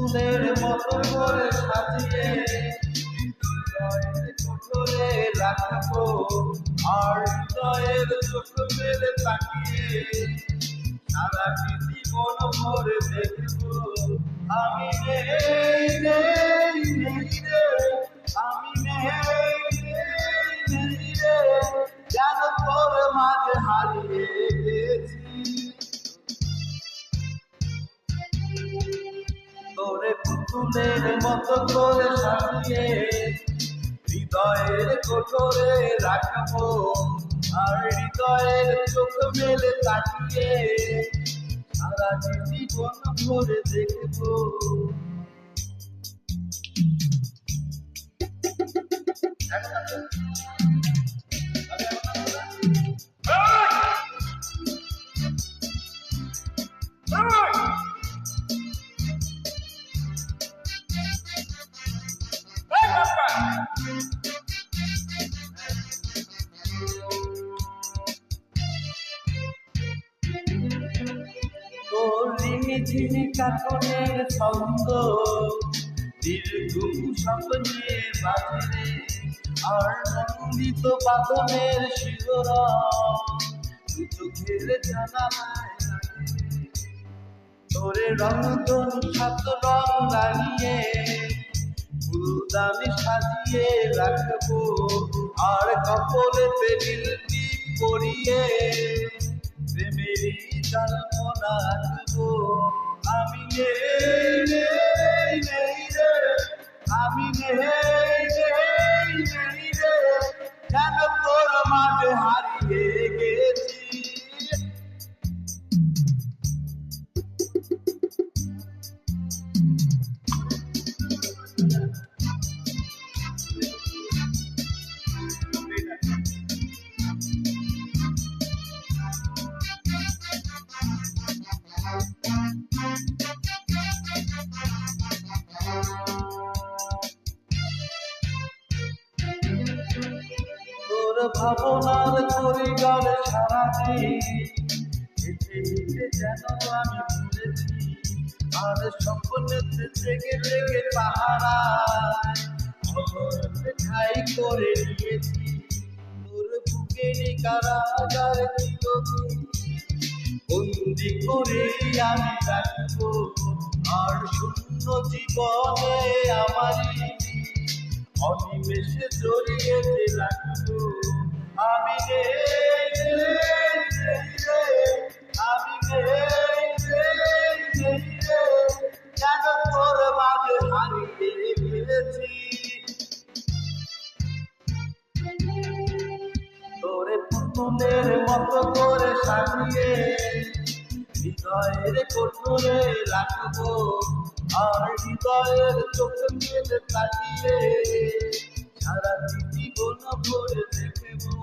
পুতুলের মতো করে সাজিয়ে হৃদয়ের কোঠরে রাখবো, আর হৃদয়ের চোখ মেলে তাকিয়ে সারাটি জীবন ভরে দেখবো। আমি নেই নেই নেই রে, আমি নেই নেই নেই রে, যেন তোর মাঝে হারিয়ে গেছি। তোরে পুতুলের মতো করে সাজিয়ে হৃদয়ের কোঠরে রাখবো, আর হৃদয়ের চোখ মেলে তাকিয়ে সারা জীবন ভরে দেখবো। তোর ঝিনি কাকনের ছন্দ দীর্ঘ স্বপ্নে বাজে, আর নন্দিত বাদনের শিহরণ দু চোখের জানালায় লাগে। তোরে রংধন সাত রং লাগিয়ে ফুলদানি সাজিয়ে রাখবো, আর কপালেতে নীলটি পরিয়ে প্রেমেরই জল্পনা আঁকবো। আমি নেই নেই নেই রে, আমি নেই নেই নেই রে, যেন তোর মাঝে হারিয়ে গেছি। তোর ভাবনার করিগারে সারাদিন হেঁটে হেঁটে যেন আমি ভুলেছি, আর স্বপ্নেতে জেগে জেগে পাহারায় অবরতে ঠাই করে নিয়েছি। তোর বুকেরই কারাগারে চিরদিন বন্দি করে আমি রাখবো, আর শূন্য জীবনে আমারই অনিমেষে জড়িয়েতে রাখবো। আমি নেই নেই নেই রে, আমি নেই নেই নেই রে, যেন তোর মাঝে হারিয়ে গেছি। তোরে পুতুলের মতো করে সাজিয়ে হৃদয়ের কোঠরে রাখবো, আর হৃদয়ের চোখ মেলে তাকিয়ে সারা জীবন ভরে দেখবো।